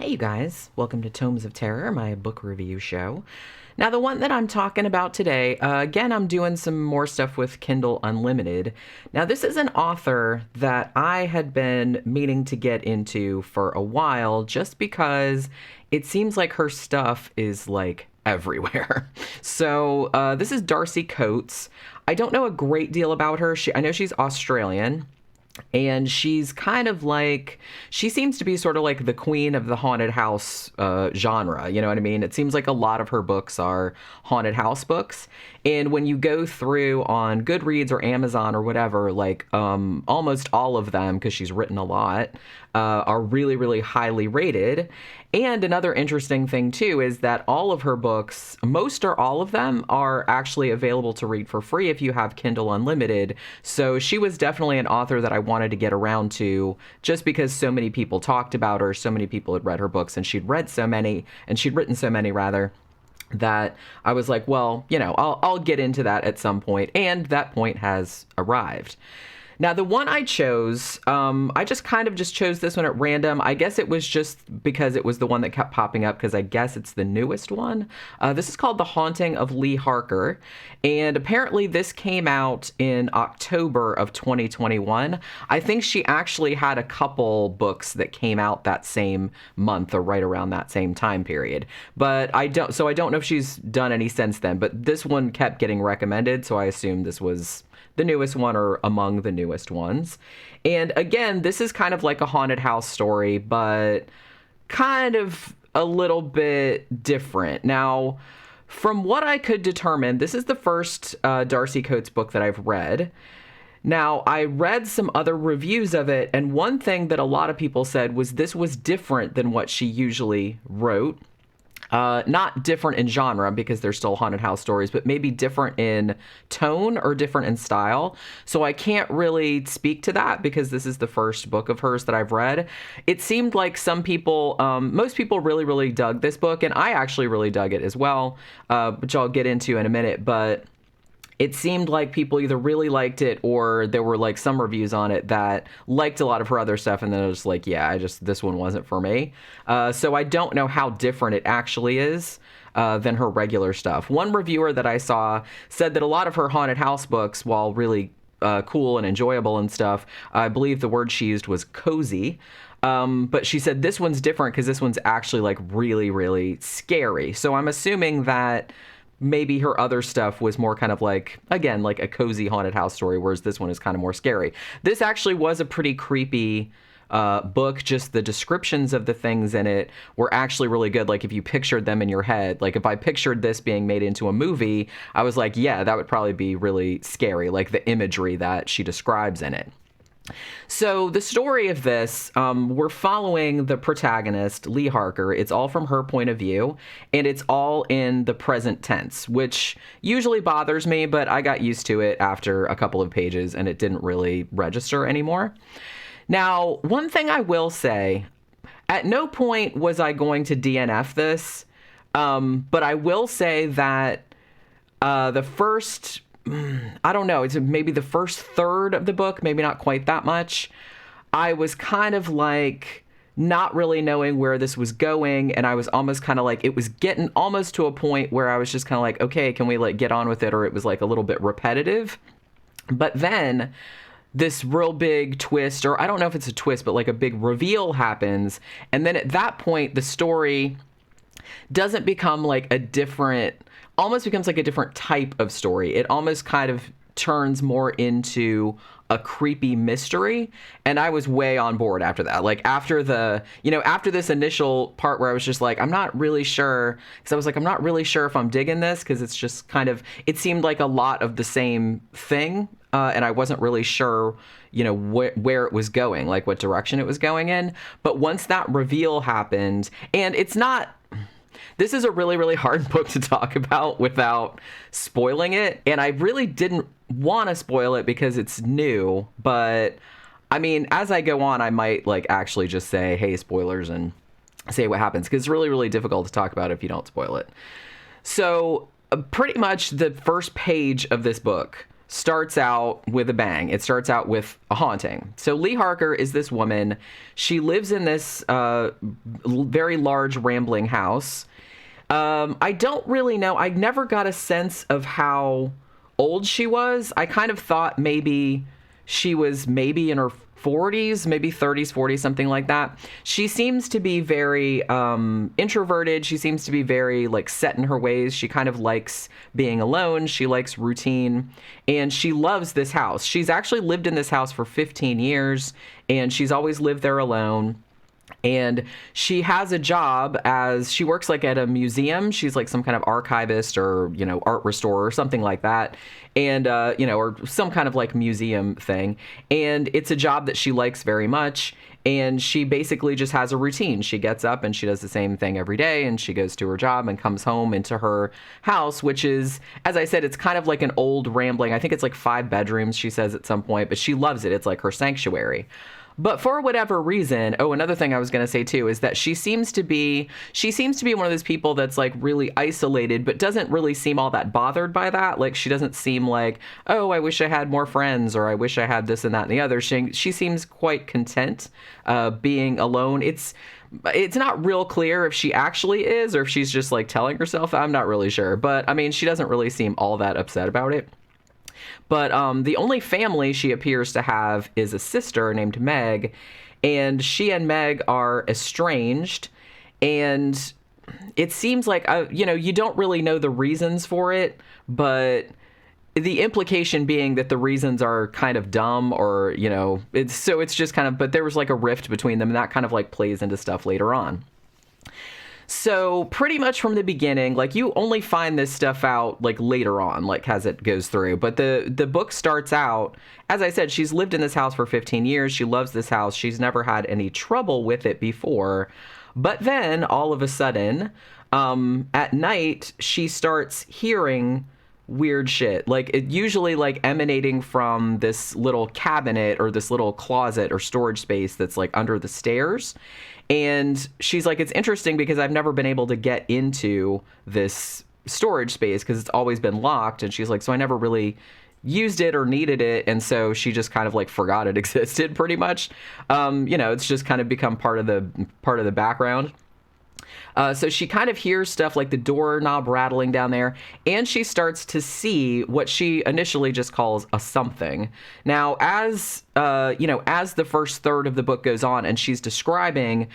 Hey you guys, welcome to Tomes of Terror, my book review show. Now the one that I'm talking about today, again, I'm doing some more stuff with Kindle Unlimited. Now this is an author that I had been meaning to get into for a while just because it seems like her stuff is like everywhere. So this is Darcy Coates. I don't know a great deal about her. I know she's Australian. And she's kind of like, she seems to be sort of like the queen of the haunted house genre, you know what I mean? It seems like a lot of her books are haunted house books. And when you go through on Goodreads or Amazon or whatever, like almost all of them, because she's written a lot, are really, really highly rated. And another interesting thing, too, is that all of her books, most or all of them, are actually available to read for free if you have Kindle Unlimited. So she was definitely an author that I wanted to get around to just because so many people talked about her, so many people had read her books, and she'd written so many, rather, that I was like, well, you know, I'll get into that at some point, and that point has arrived. Now, the one I chose, I just kind of chose this one at random. I guess it was just because it was the one that kept popping up because I guess it's the newest one. This is called The Haunting of Leigh Harker, and apparently this came out in October of 2021. I think she actually had a couple books that came out that same month or right around that same time period. But I don't know if she's done any since then, but this one kept getting recommended, so I assume this was the newest one or among the newest ones. And again, this is kind of like a haunted house story, but kind of a little bit different. Now, from what I could determine, this is the first Darcy Coates book that I've read. Now, I read some other reviews of it, and one thing that a lot of people said was this was different than what she usually wrote. Not different in genre because they're still haunted house stories, but maybe different in tone or different in style. So I can't really speak to that because this is the first book of hers that I've read. It seemed like some people, most people really, really dug this book, and I actually really dug it as well, which I'll get into in a minute, but it seemed like people either really liked it or there were like some reviews on it that liked a lot of her other stuff. And then it was like, yeah, this one wasn't for me. So I don't know how different it actually is than her regular stuff. One reviewer that I saw said that a lot of her haunted house books, while really cool and enjoyable and stuff, I believe the word she used was cozy. But she said this one's different because this one's actually like really, really scary. So I'm assuming that maybe her other stuff was more kind of like, again, like a cozy haunted house story, whereas this one is kind of more scary. This actually was a pretty creepy book. Just the descriptions of the things in it were actually really good. Like if you pictured them in your head, like if I pictured this being made into a movie, I was like, yeah, that would probably be really scary, like the imagery that she describes in it. So the story of this, we're following the protagonist, Leigh Harker. It's all from her point of view, and it's all in the present tense, which usually bothers me, but I got used to it after a couple of pages, and it didn't really register anymore. Now, one thing I will say, at no point was I going to DNF this, but I will say that the first, I don't know, it's maybe the first third of the book, maybe not quite that much, I was kind of like not really knowing where this was going, and I was almost kind of like, it was getting almost to a point where I was just kind of like, okay, can we like get on with it, or it was like a little bit repetitive. But then this real big twist, or I don't know if it's a twist, but like a big reveal happens, and then at that point the story doesn't become like a different, almost becomes like a different type of story. It almost kind of turns more into a creepy mystery, and I was way on board after that. Like after after this initial part where I was just like, I'm not really sure, because I was like, I'm not really sure if I'm digging this, because it's just kind of, it seemed like a lot of the same thing, and I wasn't really sure, where it was going, like what direction it was going in. But once that reveal happened, and this is a really, really hard book to talk about without spoiling it. And I really didn't want to spoil it because it's new. But I mean, as I go on, I might like actually just say, hey, spoilers, and say what happens, because it's really, really difficult to talk about if you don't spoil it. So pretty much the first page of this book starts out with a bang. It starts out with a haunting. So Leigh Harker is this woman. She lives in this very large, rambling house. I don't really know. I never got a sense of how old she was. I kind of thought maybe she was maybe in her 40s, maybe 30s, 40s, something like that. She seems to be very introverted. She seems to be very like set in her ways. She kind of likes being alone. She likes routine, and she loves this house. She's actually lived in this house for 15 years, and she's always lived there alone. And she has a job as she works like at a museum. She's like some kind of archivist or, art restorer or something like that. And, or some kind of like museum thing. And it's a job that she likes very much. And she basically just has a routine. She gets up and she does the same thing every day. And she goes to her job and comes home into her house, which is, as I said, it's kind of like an old rambling. I think it's like 5 bedrooms, she says at some point, but she loves it. It's like her sanctuary. But for whatever reason, another thing I was going to say too is that she seems to be one of those people that's like really isolated, but doesn't really seem all that bothered by that. Like she doesn't seem like, oh, I wish I had more friends, or I wish I had this and that and the other. She seems quite content being alone. It's not real clear if she actually is or if she's just like telling herself. I'm not really sure. But I mean, she doesn't really seem all that upset about it. But the only family she appears to have is a sister named Meg, and she and Meg are estranged, and it seems like, you don't really know the reasons for it, but the implication being that the reasons are kind of dumb or, it's just kind of, but there was like a rift between them, and that kind of like plays into stuff later on. So pretty much from the beginning, like you only find this stuff out like later on, like as it goes through. But the book starts out, as I said, she's lived in this house for 15 years. She loves this house. She's never had any trouble with it before. But then all of a sudden, at night, she starts hearing weird shit, like it usually like emanating from this little cabinet or this little closet or storage space that's like under the stairs. And she's like, it's interesting because I've never been able to get into this storage space because it's always been locked. And she's like, so I never really used it or needed it. And so she just kind of like forgot it existed pretty much. It's just kind of become part of the background. So she kind of hears stuff like the doorknob rattling down there, and she starts to see what she initially just calls a something. Now, as the first third of the book goes on, and she's describing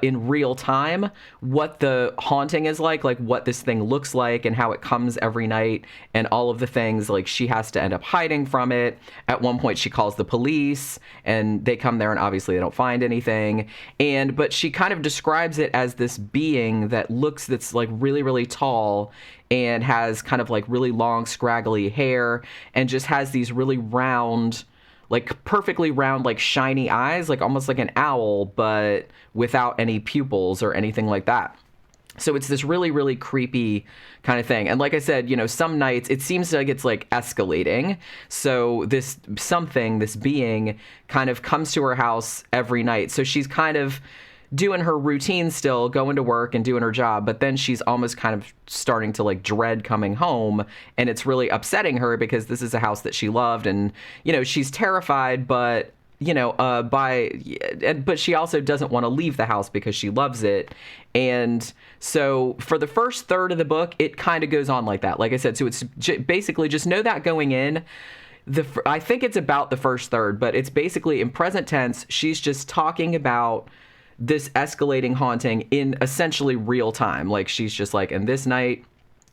in real time what the haunting is like what this thing looks like and how it comes every night and all of the things, like she has to end up hiding from it. At one point she calls the police and they come there and obviously they don't find anything. But she kind of describes it as this being that's like really, really tall and has kind of like really long scraggly hair and just has these really round, like perfectly round, like shiny eyes, like almost like an owl, but without any pupils or anything like that. So it's this really, really creepy kind of thing. And like I said, some nights it seems like it's like escalating. So this being kind of comes to her house every night. So she's kind of doing her routine still, going to work and doing her job, but then she's almost kind of starting to like dread coming home, and it's really upsetting her because this is a house that she loved, and she's terrified, but but she also doesn't want to leave the house because she loves it. And so for the first third of the book, it kind of goes on like that. Like I said, so it's basically just know that going in. I think it's about the first third, but it's basically in present tense. She's just talking about this escalating haunting in essentially real time. Like she's just like, and this night,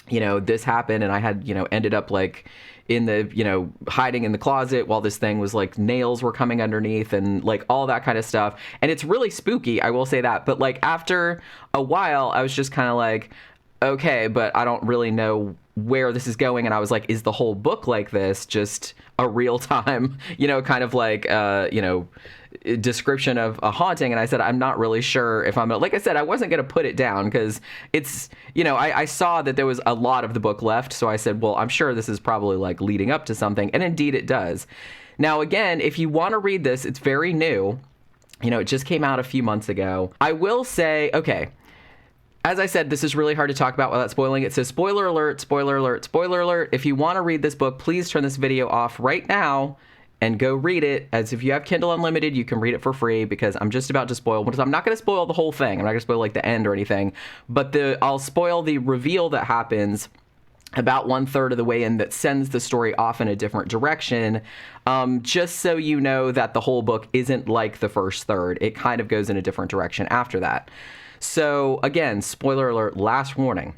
this happened, and I had, ended up like in the, hiding in the closet while this thing was like nails were coming underneath and like all that kind of stuff. And it's really spooky, I will say that. But like after a while, I was just kind of like, okay, but I don't really know where this is going. And I was like, is the whole book like this just a real time, kind of like, description of a haunting? And I said, I'm not really sure if I'm like I said, I wasn't going to put it down because it's, I saw that there was a lot of the book left. So I said, well, I'm sure this is probably like leading up to something. And indeed it does. Now, again, if you want to read this, it's very new. It just came out a few months ago. I will say, okay, As I said, this is really hard to talk about without spoiling it. So spoiler alert, spoiler alert, spoiler alert. If you want to read this book, please turn this video off right now and go read it. As if you have Kindle Unlimited, you can read it for free, because I'm just about to spoil. I'm not going to spoil the whole thing. I'm not going to spoil like the end or anything, but I'll spoil the reveal that happens about 1/3 of the way in that sends the story off in a different direction, just so you know that the whole book isn't like the first third. It kind of goes in a different direction after that. So again, spoiler alert, last warning.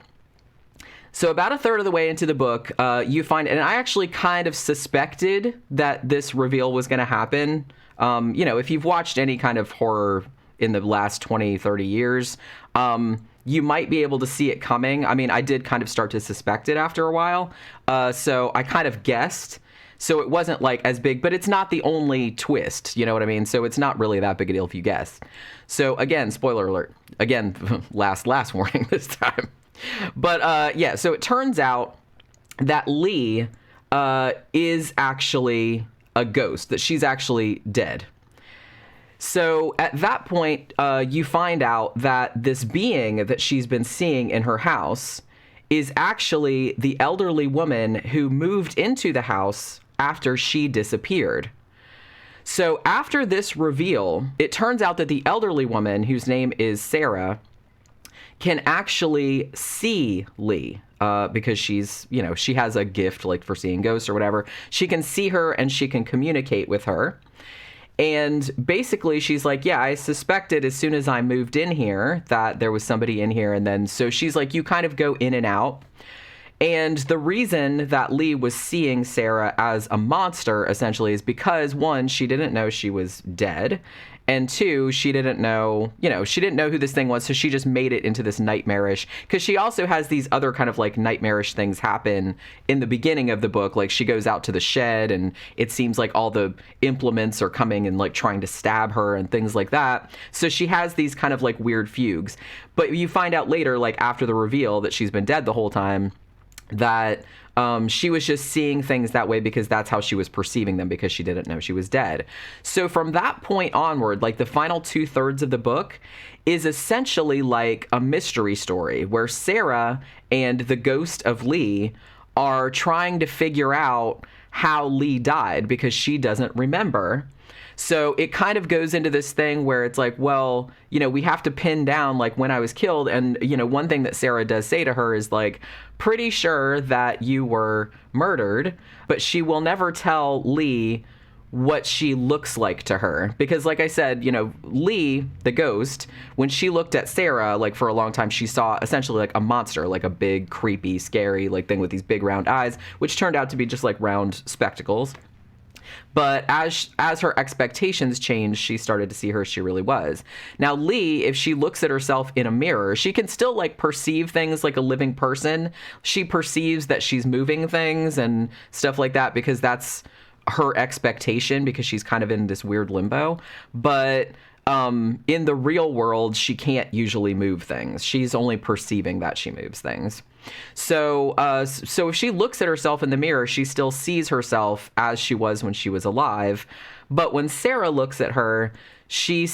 So about 1/3 of the way into the book, you find, and I actually kind of suspected that this reveal was going to happen. If you've watched any kind of horror in the last 20, 30 years, you might be able to see it coming. I mean, I did kind of start to suspect it after a while. So I kind of guessed. So it wasn't like as big, but it's not the only twist. You know what I mean? So it's not really that big a deal if you guess. So again, spoiler alert. Again, last warning this time. But yeah, so it turns out that Leigh is actually a ghost, that she's actually dead. So at that point, you find out that this being that she's been seeing in her house is actually the elderly woman who moved into the house after she disappeared. So after this reveal, it turns out that the elderly woman, whose name is Ciarra, can actually see Leigh, because she's, she has a gift like for seeing ghosts or whatever. She can see her and she can communicate with her. And basically she's like, yeah, I suspected as soon as I moved in here that there was somebody in here. And then, so she's like, you kind of go in and out. And the reason that Leigh was seeing Ciarra as a monster essentially is because, one, she didn't know she was dead. And two, she didn't know who this thing was. So she just made it into this nightmarish, because she also has these other kind of like nightmarish things happen in the beginning of the book. Like she goes out to the shed and it seems like all the implements are coming and like trying to stab her and things like that. So she has these kind of like weird fugues. But you find out later, like after the reveal that she's been dead the whole time, that she was just seeing things that way because that's how she was perceiving them, because she didn't know she was dead. So from that point onward, like the final 2/3 of the book is essentially like a mystery story where Ciarra and the ghost of Leigh are trying to figure out how Leigh died, because she doesn't remember. So it kind of goes into this thing where it's like, well, we have to pin down like when I was killed. And, one thing that Ciarra does say to her is like, pretty sure that you were murdered, but she will never tell Leigh what she looks like to her. Because like I said, Leigh, the ghost, when she looked at Ciarra, like for a long time, she saw essentially like a monster, like a big, creepy, scary like thing with these big round eyes, which turned out to be just like round spectacles. But as her expectations changed, she started to see her as she really was. Now, Leigh, if she looks at herself in a mirror, she can still like perceive things like a living person. She perceives that she's moving things and stuff like that, because that's her expectation, because she's kind of in this weird limbo. But in the real world, she can't usually move things. She's only perceiving that she moves things. So if she looks at herself in the mirror, she still sees herself as she was when she was alive. But when Ciarra looks at her, she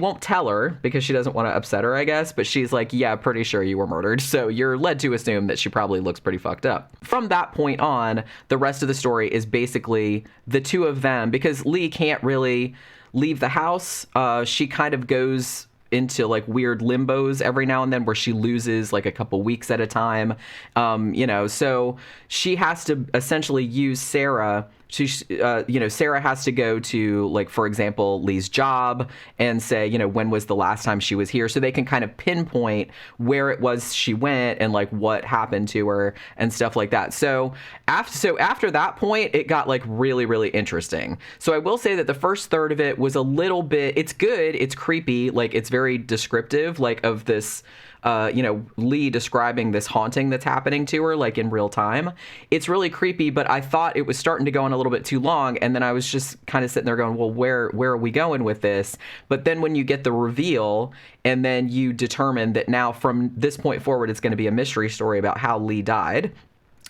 won't tell her because she doesn't want to upset her, I guess. But she's like, yeah, pretty sure you were murdered. So you're led to assume that she probably looks pretty fucked up. From that point on, the rest of the story is basically the two of them, because Leigh can't really leave the house. She kind of goes into like weird limbos every now and then where she loses like a couple weeks at a time. So she has to essentially use Ciarra. Ciarra has to go to, like, for example, Leigh's job and say, when was the last time she was here? So they can kind of pinpoint where it was she went and like what happened to her and stuff like that. So after that point, it got like really, really interesting. So I will say that the first third of it was a little bit, it's good. It's creepy. Like it's very descriptive, like of this, Leigh describing this haunting that's happening to her, like in real time. It's really creepy, but I thought it was starting to go on a little bit too long. And then I was just kind of sitting there going, well, where are we going with this? But then when you get the reveal and then you determine that now from this point forward, it's going to be a mystery story about how Leigh died.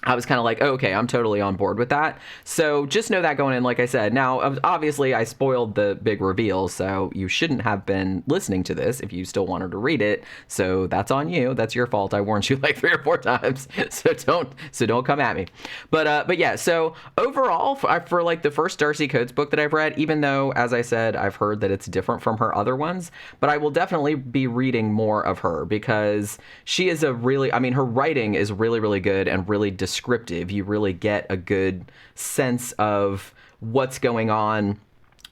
I was kind of like, oh, okay, I'm totally on board with that. So just know that going in, like I said. Now, obviously, I spoiled the big reveal, so you shouldn't have been listening to this if you still wanted to read it. So that's on you. That's your fault. I warned you like 3 or 4 times. So don't come at me. But yeah. So overall, for like the first Darcy Coates book that I've read, even though, as I said, I've heard that it's different from her other ones, but I will definitely be reading more of her because she is her writing is really, really good and really descriptive. You really get a good sense of what's going on.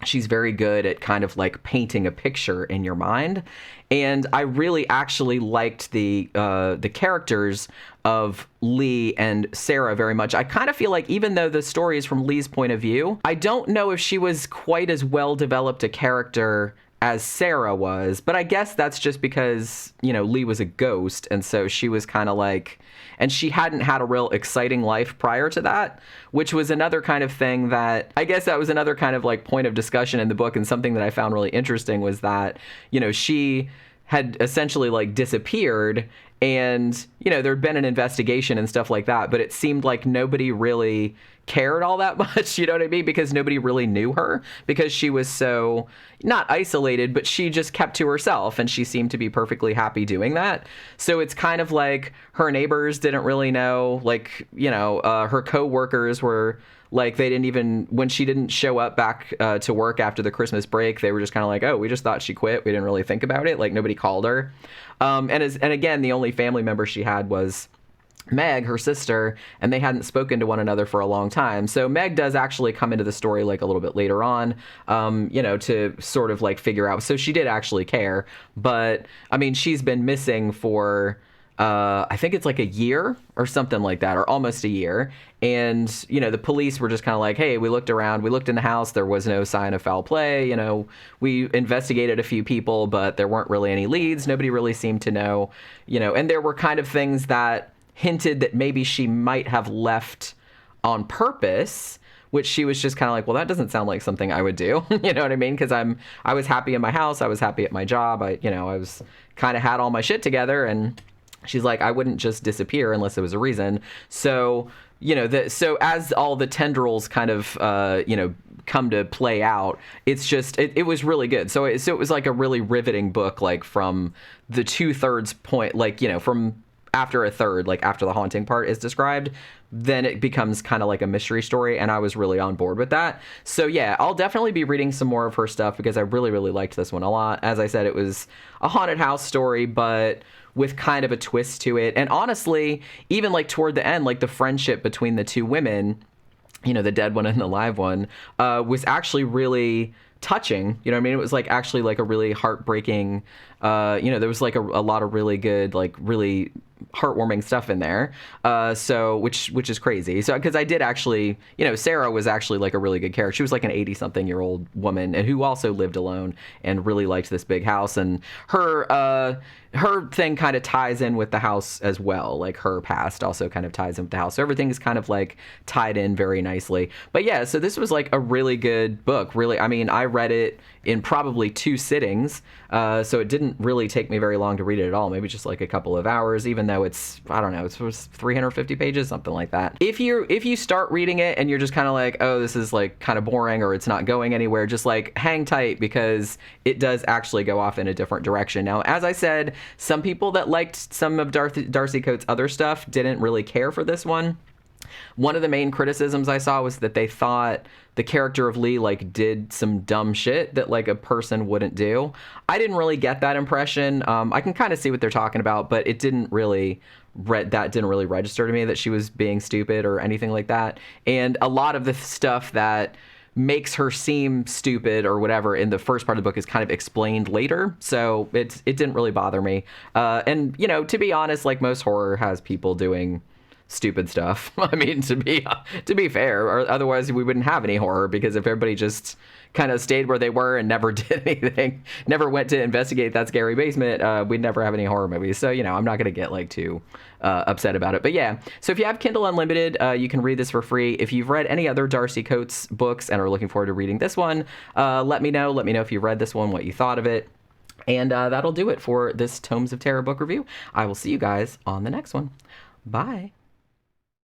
She's very good at kind of like painting a picture in your mind. And I really actually liked the characters of Leigh and Ciarra very much. I kind of feel like even though the story is from Leigh's point of view, I don't know if she was quite as well developed a character as Ciarra was, but I guess that's just because, Leigh was a ghost, and so she was kind of like, and she hadn't had a real exciting life prior to that, which was another kind of thing that, I guess that was another kind of like point of discussion in the book, and something that I found really interesting was that, she had essentially like disappeared, and, there'd been an investigation and stuff like that, but it seemed like nobody really cared all that much, you know what I mean? Because nobody really knew her because she was so not isolated, but she just kept to herself, and she seemed to be perfectly happy doing that. So it's kind of like her neighbors didn't really know, like, her co-workers were like, they didn't even, when she didn't show up back to work after the Christmas break, they were just kind of like, oh, we just thought she quit. We didn't really think about it. Like, nobody called her. And again, the only family member she had was Meg, her sister, and they hadn't spoken to one another for a long time. So Meg does actually come into the story like a little bit later on, to sort of like figure out. So she did actually care, but I mean, she's been missing for, I think it's like a year or something like that, or almost a year. And, the police were just kind of like, hey, we looked around, we looked in the house, there was no sign of foul play. We investigated a few people, but there weren't really any leads. Nobody really seemed to know, and there were kind of things that hinted that maybe she might have left on purpose, which she was just kind of like, well, that doesn't sound like something I would do. You know what I mean? Because I was happy in my house. I was happy at my job. I was kind of had all my shit together. And she's like, I wouldn't just disappear unless there was a reason. So, so as all the tendrils kind of, come to play out, it's just, it was really good. So it was like a really riveting book, like from the 2/3 point, like, from after a third, like after the haunting part is described, then it becomes kind of like a mystery story, and I was really on board with that. So yeah, I'll definitely be reading some more of her stuff because I really, really liked this one a lot. As I said, it was a haunted house story, but with kind of a twist to it. And honestly, even like toward the end, like the friendship between the two women, the dead one and the live one, was actually really touching. You know what I mean? It was like actually like a really heartbreaking, there was like a lot of really good, like really heartwarming stuff in there. So which is crazy. So because I did actually, Ciarra was actually like a really good character. She was like an 80-something-year-old woman and who also lived alone and really liked this big house. And her thing kind of ties in with the house as well. Like her past also kind of ties in with the house. So everything is kind of like tied in very nicely. But yeah, so this was like a really good book. Really, I mean, I read it in probably 2 sittings. So it didn't really take me very long to read it at all. Maybe just like a couple of hours, even though it's, I don't know, it's 350 pages, something like that. If you start reading it and you're just kind of like, oh, this is like kind of boring or it's not going anywhere, just like hang tight because it does actually go off in a different direction. Now, as I said, some people that liked some of Darcy Coates' other stuff didn't really care for this one. One of the main criticisms I saw was that they thought the character of Leigh like did some dumb shit that like a person wouldn't do. I didn't really get that impression. I can kind of see what they're talking about, but it didn't really register to me that she was being stupid or anything like that. And a lot of the stuff that makes her seem stupid or whatever in the first part of the book is kind of explained later, so it didn't really bother me. And to be honest, like most horror has people doing stupid stuff. I mean, to be fair, or otherwise we wouldn't have any horror, because if everybody just kind of stayed where they were and never did anything, never went to investigate that scary basement, we'd never have any horror movies. So, I'm not going to get like too upset about it. But yeah, so if you have Kindle Unlimited, you can read this for free. If you've read any other Darcy Coates books and are looking forward to reading this one, let me know. Let me know if you read this one, what you thought of it. And that'll do it for this Tomes of Terror book review. I will see you guys on the next one. Bye.